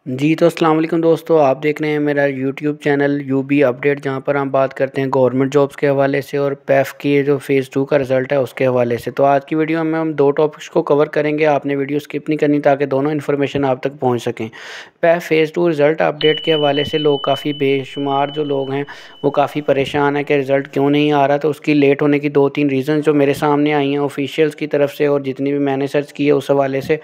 जी तो अस्सलाम वालेकुम दोस्तों, आप देख रहे हैं मेरा यूट्यूब चैनल यूबी अपडेट, जहां पर हम बात करते हैं गवर्नमेंट जॉब्स के हवाले से और पैफ की जो फ़ेज़ 2 का रिज़ल्ट है उसके हवाले से। तो आज की वीडियो में हम दो टॉपिक्स को कवर करेंगे। आपने वीडियो स्किप नहीं करनी ताकि दोनों इन्फॉर्मेशन आप तक पहुंच सकें। पैफ फ़ेज़ 2 रिज़ल्ट अपडेट के हवाले से लोग काफ़ी बेशुमार जो लोग हैं वो काफ़ी परेशान है कि रिज़ल्ट क्यों नहीं आ रहा। तो उसकी लेट होने की 2-3 रीज़न जो मेरे सामने आई हैं ऑफिशियल्स की तरफ से और जितनी भी मैंने सर्च की है उस हवाले से,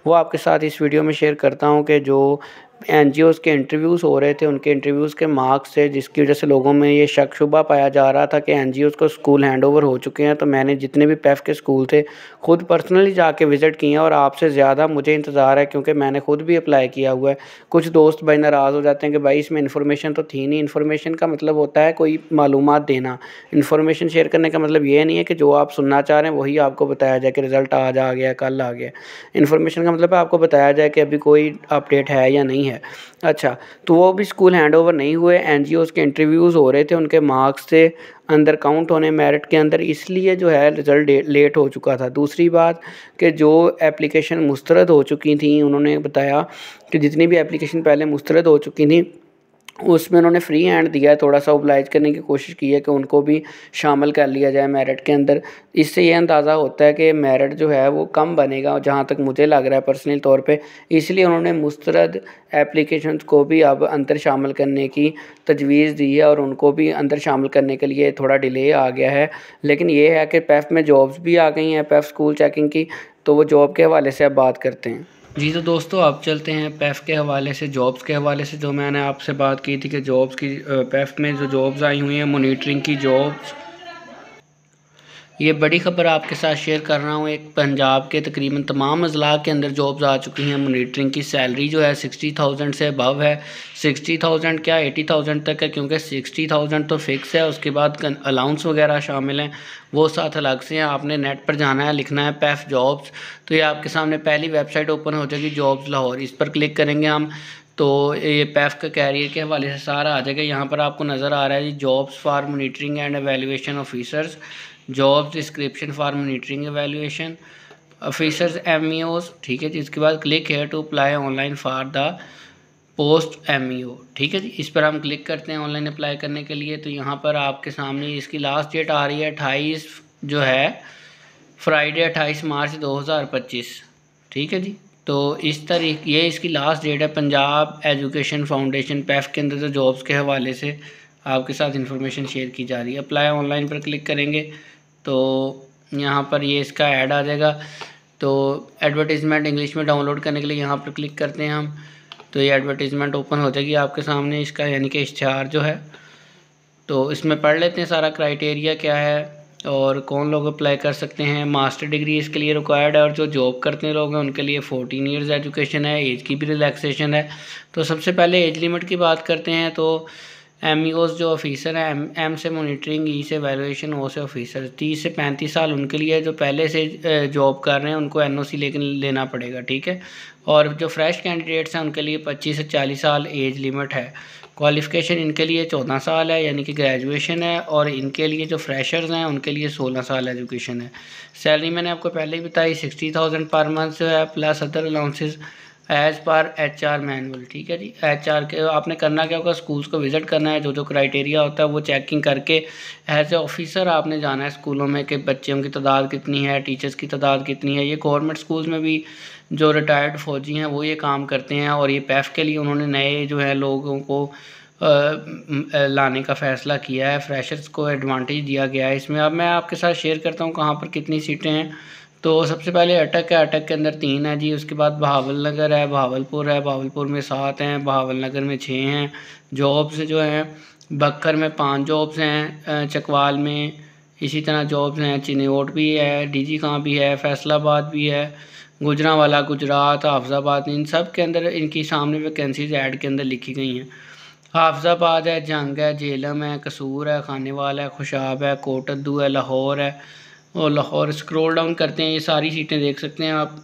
वो आपके साथ इस वीडियो में शेयर करता हूँ कि जो एनजीओज़ के इंटरव्यूज़ हो रहे थे, उनके इंटरव्यूज़ के मार्क्स से जिसकी वजह से लोगों में ये शक शुबा पाया जा रहा था कि एनजीओज़ को स्कूल हैंडओवर हो चुके हैं। तो मैंने जितने भी पैफ के स्कूल थे खुद पर्सनली जाके विज़िट किए हैं और आपसे ज़्यादा मुझे इंतज़ार है, क्योंकि मैंने खुद भी अप्लाई किया हुआ है। कुछ दोस्त भाई नाराज़ हो जाते हैं कि भाई इसमें इन्फॉर्मेशन तो थी नहीं। इन्फॉर्मेशन का मतलब होता है कोई मालूमात देना। इन्फॉर्मेशन शेयर करने का मतलब ये नहीं है कि जो आप सुनना चाह रहे हैं वही आपको बताया जाए कि रिज़ल्ट आज आ गया, कल आ गया। इन्फॉर्मेशन का मतलब है आपको बताया जाए कि अभी कोई अपडेट है या नहीं है। अच्छा, तो वो भी स्कूल हैंडओवर नहीं हुए, एनजीओज़ के इंटरव्यूज़ हो रहे थे, उनके मार्क्स से अंदर काउंट होने मेरिट के अंदर, इसलिए जो है रिज़ल्ट लेट हो चुका था। दूसरी बात कि जो एप्लीकेशन मुस्तरद हो चुकी थी, उन्होंने बताया कि जितनी भी एप्लीकेशन पहले मुस्तरद हो चुकी थी उसमें उन्होंने फ्री हैंड दिया है, थोड़ा-सा ओबलाइज करने की कोशिश की है कि उनको भी शामिल कर लिया जाए मेरिट के अंदर। इससे ये अंदाज़ा होता है कि मेरिट जो है वो कम बनेगा, जहाँ तक मुझे लग रहा है पर्सनल तौर पे। इसलिए उन्होंने मुस्तरद एप्लीकेशंस को भी अब अंदर शामिल करने की तजवीज़ दी है और उनको भी अंदर शामिल करने के लिए थोड़ा डिले आ गया है। लेकिन ये है कि पैफ में जॉब्स भी आ गई हैं, पैफ स्कूल चेकिंग की, तो वो जॉब के हवाले से अब बात करते हैं। जी तो दोस्तों, अब चलते हैं पैफ के हवाले से, जॉब्स के हवाले से। जो मैंने आपसे बात की थी कि जॉब्स की पैफ में जो जॉब्स आई हुई हैं मॉनिटरिंग की जॉब्स, ये बड़ी ख़बर आपके साथ शेयर कर रहा हूँ। एक पंजाब के तकरीबन तमाम अज़ला के अंदर जॉब्स आ चुकी हैं मॉनिटरिंग की। सैलरी जो है 60,000 से अबव है। 60,000 क्या 80,000 तक है, क्योंकि 60,000 तो फ़िक्स है, उसके बाद अलाउंस वगैरह शामिल हैं, वो साथ अलग से हैं। आपने नेट पर जाना है, लिखना है पैफ जॉब्स, तो ये आपके सामने पहली वेबसाइट ओपन हो जाएगी, जॉब्स लाहौर। इस पर क्लिक करेंगे हम तो ये पैफ का कैरियर के हवाले से सारा आ जाएगा। यहाँ पर आपको नज़र आ रहा है जी, jobs for monitoring and evaluation officers, jobs description for monitoring evaluation officers MEOs, ठीक है जी। इसके बाद click here to apply online for the post MEO, ठीक है जी। इस पर हम क्लिक करते हैं ऑनलाइन अप्लाई करने के लिए। तो यहाँ पर आपके सामने इसकी लास्ट डेट आ रही है 28 जो है फ्राइडे 28 मार्च 2025, ठीक है जी। तो इस तारीख ये इसकी लास्ट डेट है। पंजाब एजुकेशन फाउंडेशन पैफ के अंदर जो जॉब्स के हवाले से आपके साथ इंफॉर्मेशन शेयर की जा रही है। अप्लाई ऑनलाइन पर क्लिक करेंगे तो यहाँ पर ये इसका ऐड आ जाएगा। तो एडवर्टीज़मेंट इंग्लिश में डाउनलोड करने के लिए यहाँ पर क्लिक करते हैं हम, तो ये एडवर्टीज़मेंट ओपन हो जाएगी आपके सामने इसका, यानी कि इश्तिहार जो है। तो इसमें पढ़ लेते हैं सारा क्राइटेरिया क्या है और कौन लोग अप्लाई कर सकते हैं। मास्टर डिग्री इसके लिए रिक्वायर्ड है और जो जॉब करते लोग हैं उनके लिए 14 ईयर्स एजुकेशन है, एज की भी रिलैक्सेशन है। तो सबसे पहले एज लिमिट की बात करते हैं। तो एमईओज जो ऑफिसर हैं, एम से मॉनिटरिंग, ई से वैल्यूएशन, ओ से ऑफिसर, 30 से 35 साल उनके लिए, जो पहले से जॉब कर रहे हैं उनको एनओसी लेना पड़ेगा, ठीक है। और जो फ्रेश कैंडिडेट्स हैं उनके लिए 25 से 40 साल एज लिमिट है। क्वालिफ़िकेशन इनके लिए 14 साल है, यानी कि ग्रेजुएशन है, और इनके लिए जो फ्रेशर्स हैं उनके लिए 16 साल एजुकेशन है। सैलरी मैंने आपको पहले ही बताई 60,000 पर मंथ जो है, plus other allowances as per HR manual, ठीक है जी। HR के आपने करना क्या होगा, स्कूल्स को विज़िट करना है, जो जो क्राइटेरिया होता है वो चेकिंग करके एज ए ऑफिसर आपने जाना है स्कूलों में कि बच्चों की तादाद कितनी है, टीचर्स की तादाद कितनी है। ये गवर्नमेंट स्कूल्स में भी जो रिटायर्ड फ़ौजी हैं वो ये काम करते हैं, और ये पैफ के लिए उन्होंने नए जो है लोगों को लाने का फ़ैसला किया है। फ्रेशर्स को एडवांटेज दिया गया है इसमें। अब मैं आपके साथ शेयर करता हूँ कहाँ पर कितनी सीटें हैं। तो सबसे पहले अटक है, अटक के अंदर 3 है जी। उसके बाद बहावल नगर है, बहावलपुर है, बहावलपुर में 7 हैं, बहावल नगर में 6 हैं। जॉब्स जो हैं, बक्कर में 5 जॉब्स हैं, चकवाल में इसी तरह जॉब्स हैं, चिन्नौट भी है, डीजी खां भी है, फैसलाबाद भी है, गुजरांवाला गुजरात, हाफजाबाद, इन सब के अंदर इनकी सामने वैकेंसीज ऐड के अंदर लिखी गई हैं। हाफजाबाद है, जंग है, झेलम है, कसूर है, खानेवाल है, खुशाब है, कोटद्दू है, लाहौर है। और लाहौर स्क्रॉल डाउन करते हैं, ये सारी सीटें देख सकते हैं आप।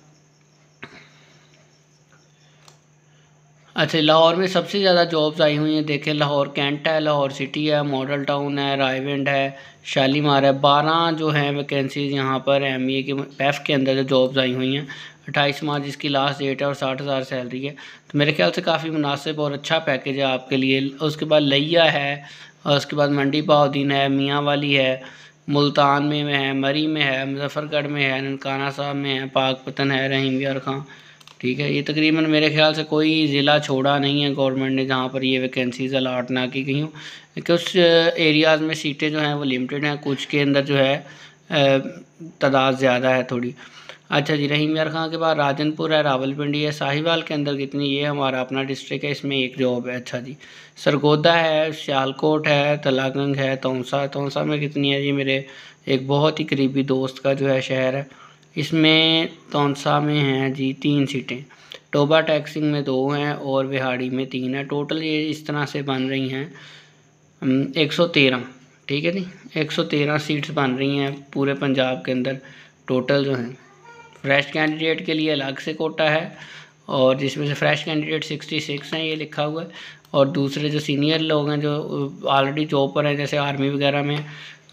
अच्छा, लाहौर में सबसे ज़्यादा जॉब्स आई हुई हैं, देखें। लाहौर कैंट है, लाहौर सिटी है, मॉडल टाउन है, रायविंड है, शालीमार है। 12 जो हैं वैकेंसीज़ यहाँ पर ME के पैफ के अंदर जो जॉब्स आई हुई हैं। 28 मार्च इसकी लास्ट डेट है और 60,000 सैलरी है। तो मेरे ख्याल से काफ़ी मुनासिब और अच्छा पैकेज है आपके लिए। उसके बाद लिया है, और उसके बाद मंडी बहाउद्दीन है, मियाँ वाली है, मुल्तान में है, मरी में है, मुजफ्फरगढ़ में है, ननकाना साहब में है, पाकपतन है, रहीम यार खां। ठीक है, ये तकरीबन मेरे ख्याल से कोई ज़िला छोड़ा नहीं है गवर्नमेंट ने जहाँ पर ये वैकेंसीज़ अलाट ना की गई हूँ। कुछ एरियाज़ में सीटें जो हैं वो लिमिटेड हैं, कुछ के अंदर जो है तादाद ज़्यादा है थोड़ी। अच्छा जी, रहीम यार खां के बाद राजनपुर है, रावलपिंडी है, साहिवाल के अंदर कितनी, ये हमारा अपना डिस्ट्रिक्ट है, इसमें एक जॉब है। अच्छा जी, सरगोदा है, सियालकोट है, तलागंग है, तौंसा में कितनी है, ये मेरे एक बहुत ही करीबी दोस्त का जो है शहर है, इसमें तौंसा में हैं जी 3 सीटें, टोबा टैक्सिंग में 2 हैं और विहाड़ी में 3 है। टोटल ये इस तरह से बन रही हैं 113। ठीक है जी, 113 सीट्स बन रही हैं पूरे पंजाब के अंदर टोटल जो हैं। फ्रेश कैंडिडेट के लिए अलग से कोटा है, और जिसमें से फ्रेश कैंडिडेट 66 हैं, ये लिखा हुआ है। और दूसरे जो सीनियर लोग हैं जो ऑलरेडी जॉब पर हैं, जैसे आर्मी वगैरह में,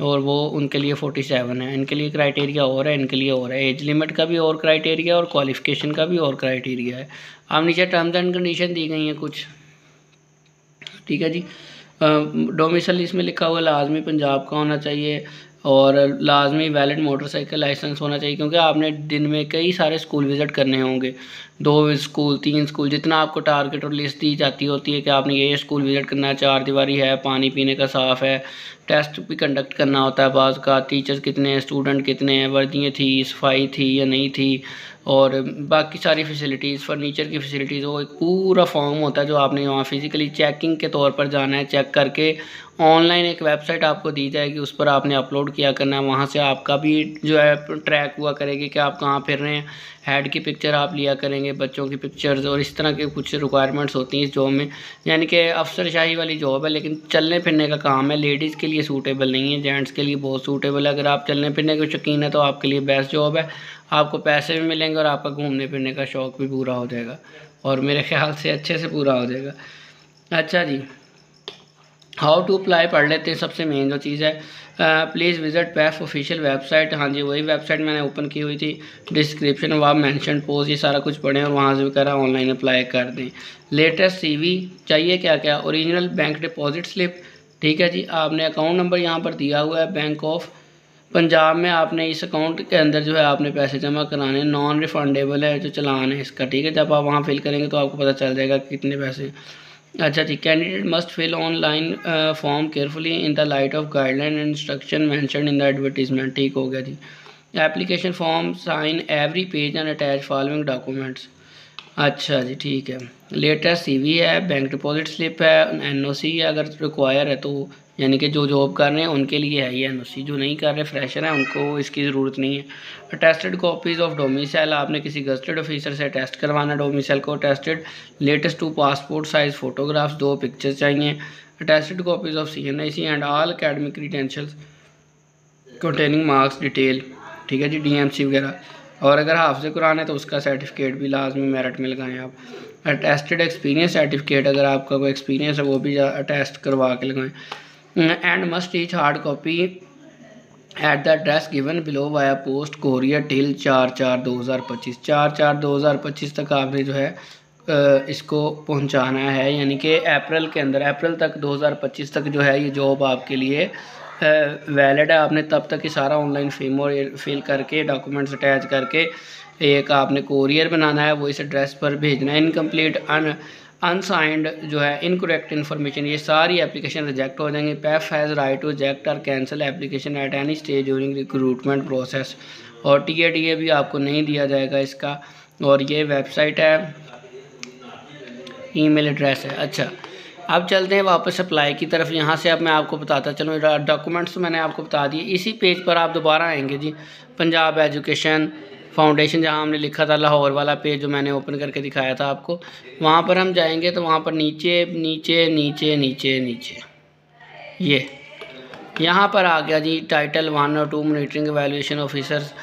और वो उनके लिए 47 है। इनके लिए क्राइटेरिया और है, इनके लिए और है, एज लिमिट का भी और क्राइटेरिया और क्वालिफ़िकेशन का भी और क्राइटेरिया है। अब नीचे टर्म्स एंड कंडीशन दी गई हैं कुछ। ठीक है जी, डोमिसाइल इसमें लिखा हुआ लाजमी पंजाब का होना चाहिए, और लाजमी वैलिड मोटरसाइकिल लाइसेंस होना चाहिए, क्योंकि आपने दिन में कई सारे स्कूल विज़िट करने होंगे, 2 स्कूल 3 स्कूल, जितना आपको टारगेट और लिस्ट दी जाती होती है कि आपने ये स्कूल विज़िट करना है, 4 दीवारी है, पानी पीने का साफ़ है, टेस्ट भी कंडक्ट करना होता है बाज़ का, टीचर्स कितने हैं, स्टूडेंट कितने हैं, वर्दियाँ थी, सफाई थी या नहीं थी, और बाकी सारी फैसिलिटीज़, फर्नीचर की फैसिलिटीज़, वो एक पूरा फॉर्म होता है जो आपने वहाँ फिज़िकली चेकिंग के तौर पर जाना है। चेक करके ऑनलाइन एक वेबसाइट आपको दी जाएगी, उस पर आपने अपलोड किया करना है, वहाँ से आपका भी जो है ट्रैक हुआ करेगी कि आप कहाँ फिर रहे हैं। हेड की पिक्चर आप लिया करेंगे, बच्चों की पिक्चर्स, और इस तरह के कुछ रिक्वायरमेंट्स होती हैं इस जॉब में। यानी कि अफसरशाही वाली जॉब है, लेकिन चलने फिरने का काम है। लेडीज़ के लिए सूटेबल नहीं है, जेंट्स के लिए बहुत सूटेबल है। अगर आप चलने फिरने के शौकीन है तो आपके लिए बेस्ट जॉब है। आपको पैसे भी मिलेंगे और आपका घूमने फिरने का शौक़ भी पूरा हो जाएगा, और मेरे ख्याल से अच्छे से पूरा हो जाएगा। अच्छा जी, हाउ टू अप्लाई पढ़ लेते हैं। सबसे मेन जो चीज़ है, please visit PAF official website. हाँ जी, वही वेबसाइट मैंने ओपन की हुई थी, डिस्क्रिप्शन वहाँ मेंशन पोस्ट ये सारा कुछ पढ़ें, और वहाँ से भी करा ऑनलाइन अप्लाई कर दें। लेटेस्ट सीवी चाहिए, क्या क्या, ओरिजिनल बैंक डिपॉजिट स्लिप। ठीक है जी, आपने अकाउंट नंबर यहाँ पर दिया हुआ है, बैंक ऑफ पंजाब में आपने इस अकाउंट के अंदर जो है आपने पैसे जमा कराने, नॉन रिफंडेबल है जो चलान है इसका। ठीक है, जब आप वहाँ फिल करेंगे तो आपको पता चल जाएगा कितने पैसे। अच्छा जी, candidate must fill online form carefully in the light of guideline and instruction mentioned in the advertisement. ठीक हो गया जी। Application form sign every page and attach following documents. अच्छा जी, ठीक है। लेटेस्ट सीवी है, बैंक डिपॉजिट स्लिप है, एनओसी है अगर रिक्वायर है तो, यानी कि जो जॉब कर रहे हैं उनके लिए है ये एनओसी, जो नहीं कर रहे फ्रेशर हैं उनको इसकी ज़रूरत नहीं है। अटेस्टेड कॉपीज़ ऑफ डोमिसाइल, आपने किसी गज़टेड ऑफिसर से टेस्ट करवाना डोमिसाइल को। Attested latest 2 passport size photographs, 2 pictures चाहिए। Attested copies of CNIC and all academic credentials containing marks detail. ठीक है जी, DMC वगैरह, और अगर हाफ़िज़ कुरान है तो उसका सर्टिफिकेट भी लाजमी मेरिट में लगाएं आप। अटेस्टेड एक्सपीरियंस सर्टिफिकेट, अगर आपका कोई एक्सपीरियंस है वो भी अटेस्ट करवा के लगाएं। And must reach hard copy at the address given below via post courier till 4/4/2025। 4/4/2025 तक आपने जो है इसको पहुंचाना है, यानी कि अप्रैल के अंदर, अप्रैल तक 2025 तक जो है ये जॉब आपके लिए वैलिड है। आपने तब तक ही सारा ऑनलाइन फॉर्म और फिल करके डॉक्यूमेंट्स अटैच करके एक आपने कोरियर बनाना है, वो इस एड्रेस पर भेजना है। इनकम्प्लीट अनसाइंड जो है इनकरेक्ट इन्फॉर्मेशन, ये सारी एप्लीकेशन रिजेक्ट हो जाएंगे। PAF has right to reject और cancel application at any stage during recruitment process. और TA भी आपको नहीं दिया जाएगा इसका। और ये वेबसाइट है, ईमेल एड्रेस है। अच्छा, अब चलते हैं वापस अप्लाई की तरफ। यहाँ से अब मैं आपको बताता चलूँ, डॉक्यूमेंट्स मैंने आपको बता दिए। इसी पेज पर आप दोबारा आएंगे जी, पंजाब एजुकेशन फाउंडेशन, जहाँ हमने लिखा था लाहौर वाला पेज जो मैंने ओपन करके दिखाया था आपको, वहाँ पर हम जाएंगे तो वहाँ पर नीचे नीचे नीचे नीचे नीचे ये यहाँ पर आ गया जी, टाइटल 1 और 2 monitoring evaluation officers,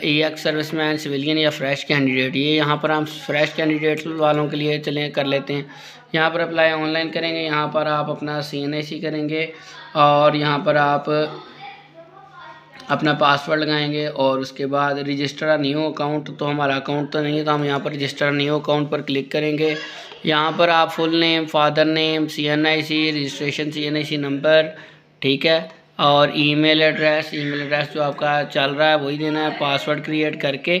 EX serviceman, civilian या फ्रेश कैंडिडेट। ये यहाँ पर हम फ्रेश कैंडिडेट वालों के लिए चलें कर लेते हैं। यहाँ पर अप्लाई ऑनलाइन करेंगे, यहाँ पर आप अपना CNIC करेंगे, और यहाँ पर आप अपना पासवर्ड लगाएंगे और उसके बाद रजिस्टर न्यू अकाउंट, तो हमारा अकाउंट तो नहीं है, तो हम यहाँ पर रजिस्टर न्यू अकाउंट पर क्लिक करेंगे। यहाँ पर आप full name, father name, CNIC registration, CNIC number, ठीक है, और ईमेल एड्रेस जो आपका चल रहा है वही देना है। पासवर्ड क्रिएट करके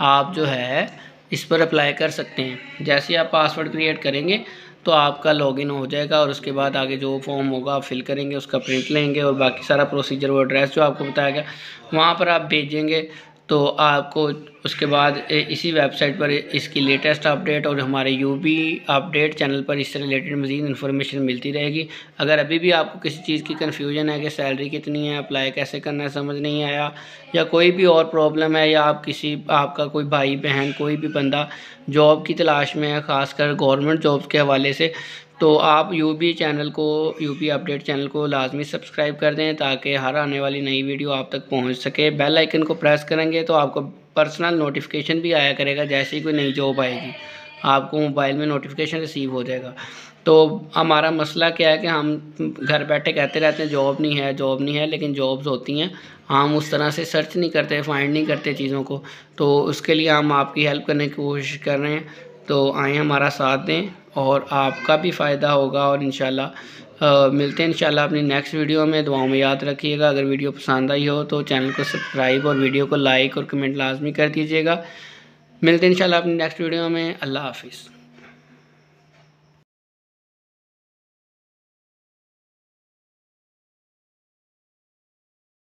आप जो है इस पर अप्लाई कर सकते हैं। जैसे ही आप पासवर्ड क्रिएट करेंगे तो आपका लॉगिन हो जाएगा और उसके बाद आगे जो फॉर्म होगा आप फिल करेंगे, उसका प्रिंट लेंगे और बाकी सारा प्रोसीजर वो एड्रेस जो आपको बताया गया वहाँ पर आप भेजेंगे। तो आपको उसके बाद इसी वेबसाइट पर इसकी लेटेस्ट अपडेट और हमारे UB अपडेट चैनल पर इससे रिलेटेड मज़ीद इन्फॉर्मेशन मिलती रहेगी। अगर अभी भी आपको किसी चीज़ की कन्फ्यूजन है कि सैलरी कितनी है, अप्लाई कैसे करना है, समझ नहीं आया, या कोई भी और प्रॉब्लम है, या आपका कोई भाई बहन कोई भी बंदा जॉब की तलाश में है, ख़ासकर गवर्नमेंट जॉब्स के हवाले से, तो आप UB अपडेट चैनल को लाजमी सब्सक्राइब कर दें ताकि हर आने वाली नई वीडियो आप तक पहुंच सके। बेल आइकन को प्रेस करेंगे तो आपको पर्सनल नोटिफिकेशन भी आया करेगा, जैसे ही कोई नई जॉब आएगी आपको मोबाइल में नोटिफिकेशन रिसीव हो जाएगा। तो हमारा मसला क्या है कि हम घर बैठे कहते रहते हैं जॉब नहीं है, लेकिन जॉब्स होती हैं, हम उस तरह से सर्च नहीं करते, फाइंड नहीं करते चीज़ों को। तो उसके लिए हम आपकी हेल्प करने की कोशिश कर रहे हैं, तो आएँ हमारा साथ दें और आपका भी फ़ायदा होगा। और इंशाल्लाह मिलते हैं इंशाल्लाह अपनी नेक्स्ट वीडियो में। दुआओं में याद रखिएगा। अगर वीडियो पसंद आई हो तो चैनल को सब्सक्राइब और वीडियो को लाइक और कमेंट लाजमी कर दीजिएगा। मिलते हैं इंशाल्लाह अपनी नेक्स्ट वीडियो में। अल्लाह हाफिज़।